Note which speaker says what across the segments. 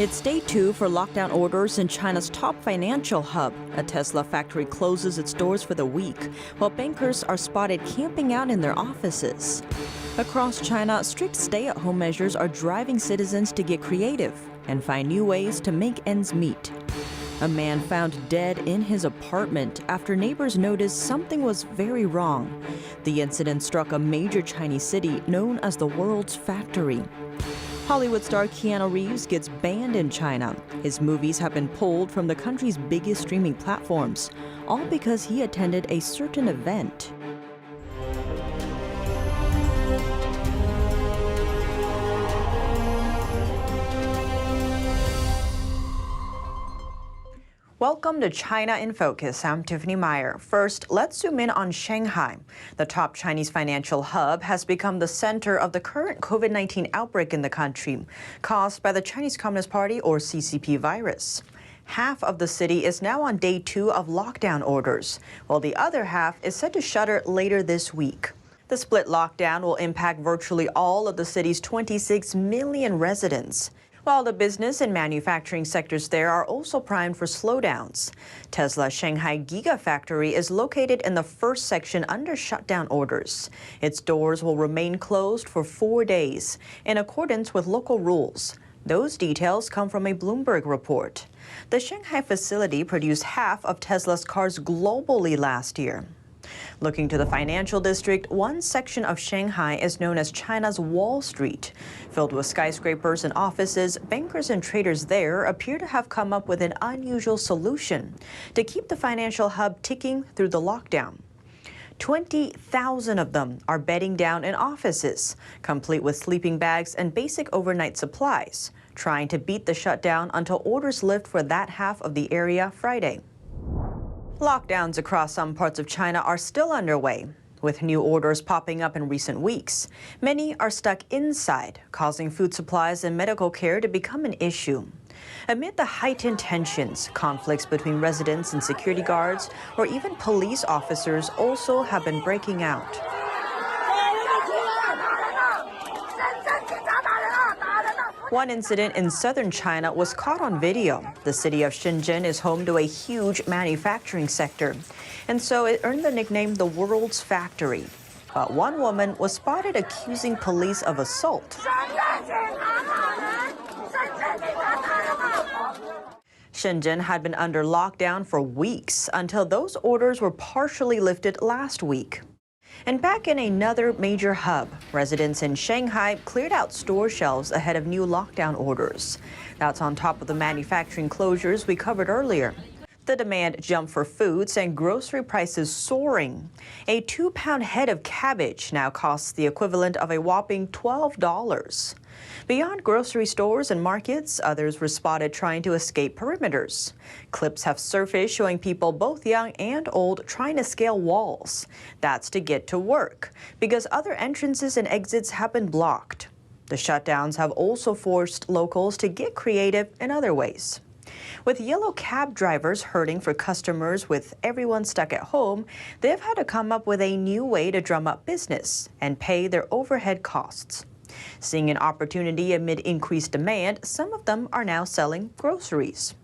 Speaker 1: It's day 2 for lockdown orders in China's top financial hub. A Tesla factory closes its doors for the week, while bankers are spotted camping out in their offices. Across China, strict stay-at-home measures are driving citizens to get creative and find new ways to make ends meet. A man found dead in his apartment after neighbors noticed something was very wrong. The incident struck a major Chinese city known as the world's factory. Hollywood star Keanu Reeves gets banned in China. His movies have been pulled from the country's biggest streaming platforms, all because he attended a certain event. Welcome to China in Focus. I'm Tiffany Meyer. First, let's zoom in on Shanghai. The top Chinese financial hub has become the center of the current COVID-19 outbreak in the country, caused by the Chinese Communist Party or CCP virus. Half of the city is now on day 2 of lockdown orders, while the other half is set to shutter later this week. The split lockdown will impact virtually all of the city's 26 million residents, while the business and manufacturing sectors there are also primed for slowdowns. Tesla's Shanghai Gigafactory is located in the first section under shutdown orders. Its doors will remain closed for 4 days, in accordance with local rules. Those details come from a Bloomberg report. The Shanghai facility produced half of Tesla's cars globally last year. Looking to the financial district, one section of Shanghai is known as China's Wall Street. Filled with skyscrapers and offices, bankers and traders there appear to have come up with an unusual solution to keep the financial hub ticking through the lockdown. 20,000 of them are bedding down in offices, complete with sleeping bags and basic overnight supplies, trying to beat the shutdown until orders lift for that half of the area Friday. Lockdowns across some parts of China are still underway, with new orders popping up in recent weeks. Many are stuck inside, causing food supplies and medical care to become an issue. Amid the heightened tensions, conflicts between residents and security guards, or even police officers also have been breaking out. One incident in southern China was caught on video. The city of Shenzhen is home to a huge manufacturing sector, and so it earned the nickname the world's factory. But one woman was spotted accusing police of assault. Shenzhen had been under lockdown for weeks until those orders were partially lifted last week. And back in another major hub, residents in Shanghai cleared out store shelves ahead of new lockdown orders. That's on top of the manufacturing closures we covered earlier. The demand jumped for foods and grocery prices soaring. A 2-pound head of cabbage now costs the equivalent of a whopping $12. Beyond grocery stores and markets, others were spotted trying to escape perimeters. Clips have surfaced showing people both young and old trying to scale walls. That's to get to work, because other entrances and exits have been blocked. The shutdowns have also forced locals to get creative in other ways. With yellow cab drivers hurting for customers with everyone stuck at home, they've had to come up with a new way to drum up business and pay their overhead costs. Seeing an opportunity amid increased demand, some of them are now selling groceries.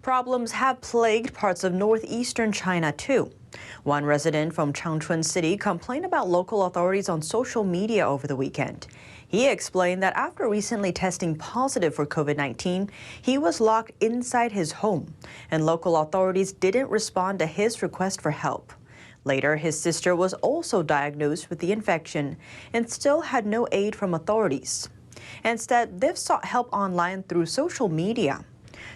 Speaker 1: Problems have plagued parts of northeastern China too. One resident from Changchun City complained about local authorities on social media over the weekend. He explained that after recently testing positive for COVID-19, he was locked inside his home, and local authorities didn't respond to his request for help. Later, his sister was also diagnosed with the infection and still had no aid from authorities. Instead, they've sought help online through social media.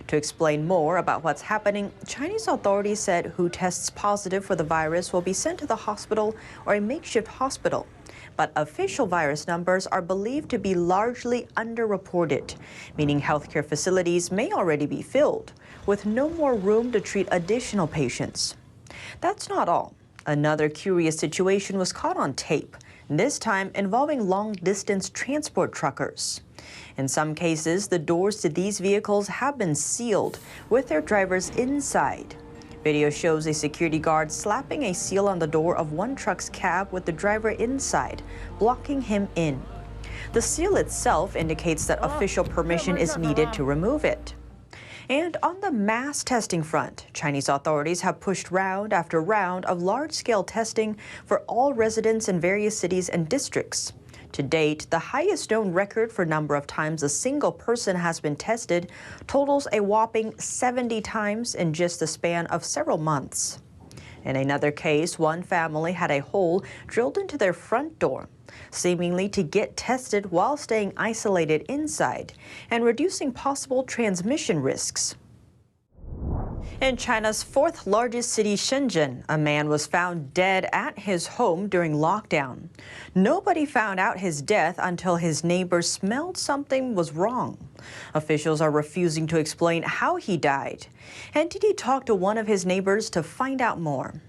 Speaker 1: To explain more about what's happening, Chinese authorities said who tests positive for the virus will be sent to the hospital or a makeshift hospital. But official virus numbers are believed to be largely underreported, meaning healthcare facilities may already be filled, with no more room to treat additional patients. That's not all. Another curious situation was caught on tape, this time involving long-distance transport truckers. In some cases, the doors to these vehicles have been sealed, with their drivers inside. Video shows a security guard slapping a seal on the door of one truck's cab with the driver inside, blocking him in. The seal itself indicates that official permission is needed to remove it. And on the mass testing front, Chinese authorities have pushed round after round of large-scale testing for all residents in various cities and districts. To date, the highest known record for number of times a single person has been tested totals a whopping 70 times in just the span of several months. In another case, one family had a hole drilled into their front door, seemingly to get tested while staying isolated inside and reducing possible transmission risks. In China's fourth largest city, Shenzhen, a man was found dead at his home during lockdown. Nobody found out his death until his neighbors smelled something was wrong. Officials are refusing to explain how he died. And did he talk to one of his neighbors to find out more?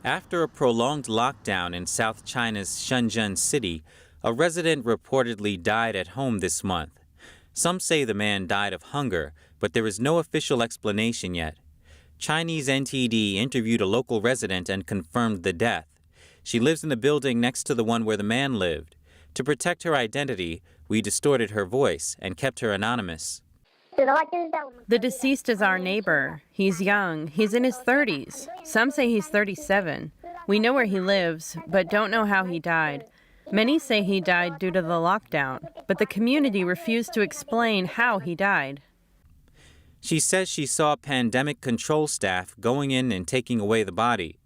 Speaker 2: After a prolonged lockdown in South China's Shenzhen city, a resident reportedly died at home this month. Some say the man died of hunger, but there is no official explanation yet. Chinese NTD interviewed a local resident and confirmed the death. She lives in the building next to the one where the man lived. To protect her identity, we distorted her voice and kept her anonymous.
Speaker 3: The deceased is our neighbor. He's young. He's in his 30s. Some say he's 37. We know where he lives, but don't know how he died. Many say he died due to the lockdown, but the community refused to explain how he died.
Speaker 2: She says she saw pandemic control staff going in and taking away the body.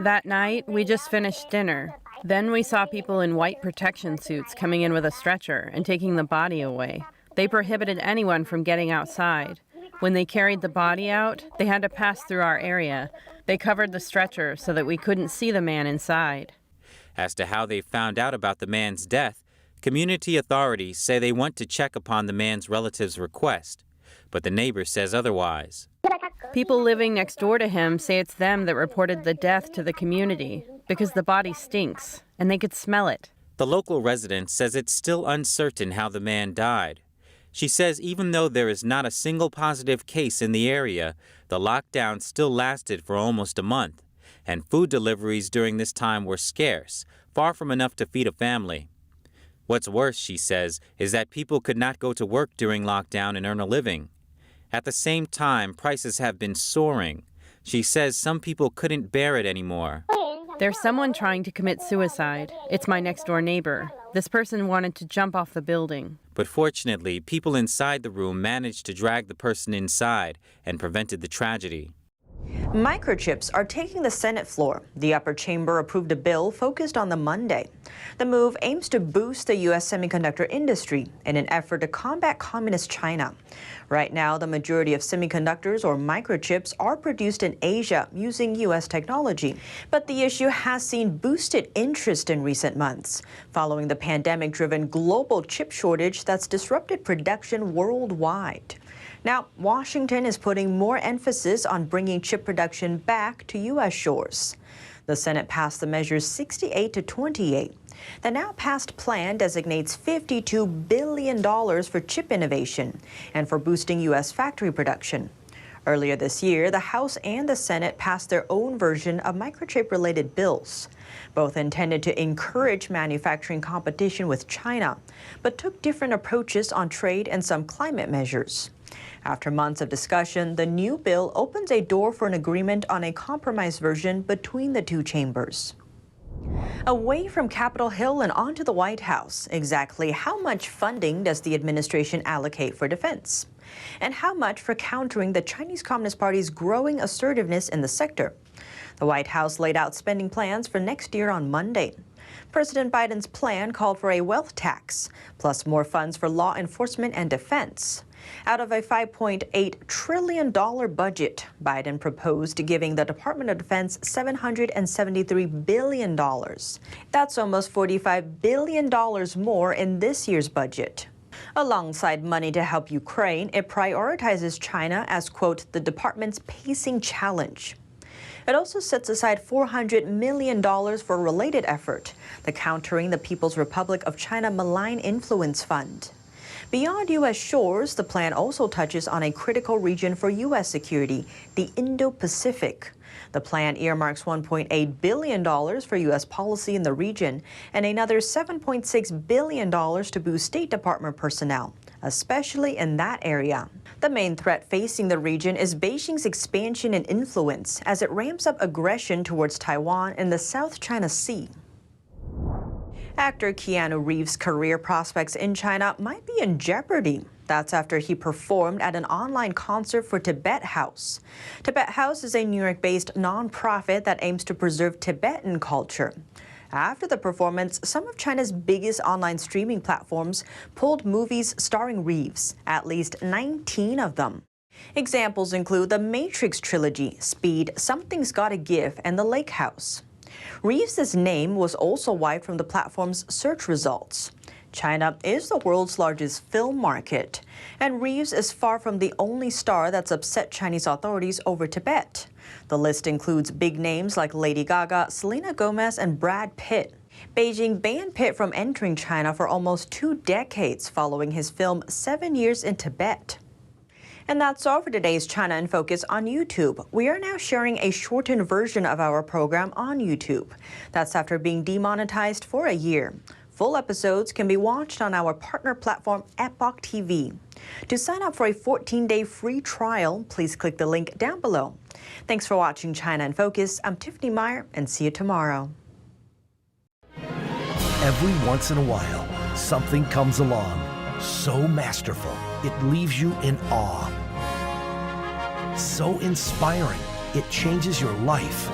Speaker 3: That night, we just finished dinner. Then we saw people in white protection suits coming in with a stretcher and taking the body away. They prohibited anyone from getting outside. When they carried the body out, they had to pass through our area. They covered the stretcher so that we couldn't see the man inside.
Speaker 2: As to how they found out about the man's death, community authorities say they want to check upon the man's relatives' request, but the neighbor says otherwise.
Speaker 3: People living next door to him say it's them that reported the death to the community because the body stinks and they could smell it.
Speaker 2: The local resident says it's still uncertain how the man died. She says even though there is not a single positive case in the area, the lockdown still lasted for almost a month, and food deliveries during this time were scarce, far from enough to feed a family. What's worse, she says, is that people could not go to work during lockdown and earn a living. At the same time, prices have been soaring. She says some people couldn't bear it anymore.
Speaker 3: There's someone trying to commit suicide. It's my next-door neighbor. This person wanted to jump off the building.
Speaker 2: But fortunately, people inside the room managed to drag the person inside and prevented the tragedy.
Speaker 1: Microchips are taking the Senate floor. The upper chamber approved a bill focused on the Monday. The move aims to boost the U.S. semiconductor industry in an effort to combat communist China. Right now, the majority of semiconductors or microchips are produced in Asia using U.S. technology. But the issue has seen boosted interest in recent months, following the pandemic-driven global chip shortage that's disrupted production worldwide. Now, Washington is putting more emphasis on bringing chip production back to U.S. shores. The Senate passed the measure 68 to 28. The now passed plan designates $52 billion for chip innovation and for boosting U.S. factory production. Earlier this year, the House and the Senate passed their own version of microchip-related bills. Both intended to encourage manufacturing competition with China, but took different approaches on trade and some climate measures. After months of discussion, the new bill opens a door for an agreement on a compromise version between the two chambers. Away from Capitol Hill and onto the White House, exactly how much funding does the administration allocate for defense? And how much for countering the Chinese Communist Party's growing assertiveness in the sector? The White House laid out spending plans for next year on Monday. President Biden's plan called for a wealth tax, plus more funds for law enforcement and defense. Out of a $5.8 trillion budget, Biden proposed giving the Department of Defense $773 billion. That's almost $45 billion more in this year's budget. Alongside money to help Ukraine, it prioritizes China as, quote, the department's pacing challenge. It also sets aside $400 million for a related effort, the Countering the People's Republic of China Malign Influence Fund. Beyond U.S. shores, the plan also touches on a critical region for U.S. security, the Indo-Pacific. The plan earmarks $1.8 billion for U.S. policy in the region and another $7.6 billion to boost State Department personnel, especially in that area. The main threat facing the region is Beijing's expansion and influence as it ramps up aggression towards Taiwan and the South China Sea. Actor Keanu Reeves' career prospects in China might be in jeopardy. That's after he performed at an online concert for Tibet House. Tibet House is a New York-based nonprofit that aims to preserve Tibetan culture. After the performance, some of China's biggest online streaming platforms pulled movies starring Reeves, at least 19 of them. Examples include the Matrix trilogy, Speed, Something's Gotta Give, and The Lake House. Reeves' name was also wiped from the platform's search results. China is the world's largest film market, and Reeves is far from the only star that's upset Chinese authorities over Tibet. The list includes big names like Lady Gaga, Selena Gomez, and Brad Pitt. Beijing banned Pitt from entering China for almost 2 decades following his film 7 Years in Tibet. And that's all for today's China in Focus on YouTube. We are now sharing a shortened version of our program on YouTube. That's after being demonetized for a year. Full episodes can be watched on our partner platform, Epoch TV. To sign up for a 14-day free trial, please click the link down below. Thanks for watching China in Focus. I'm Tiffany Meyer, and see you tomorrow.
Speaker 4: Every once in a while, something comes along so masterful, it leaves you in awe. So inspiring, it changes your life.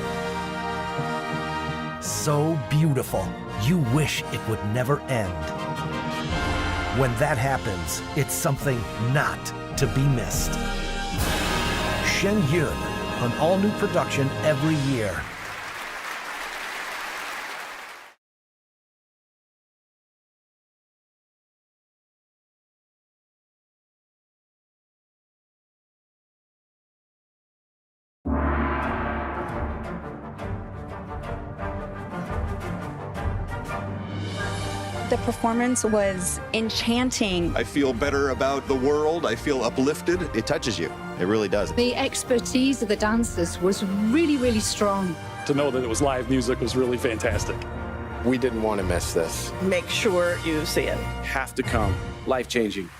Speaker 4: So beautiful, you wish it would never end. When that happens, it's something not to be missed. Shen Yun, an all-new production every year.
Speaker 5: The performance was enchanting.
Speaker 6: I feel better about the world. I feel uplifted.
Speaker 7: It touches you. It really does.
Speaker 8: The expertise of the dancers was really, really strong.
Speaker 9: To know that it was live music was really fantastic.
Speaker 7: We didn't want to miss this.
Speaker 10: Make sure you see it.
Speaker 11: Have to come. Life-changing.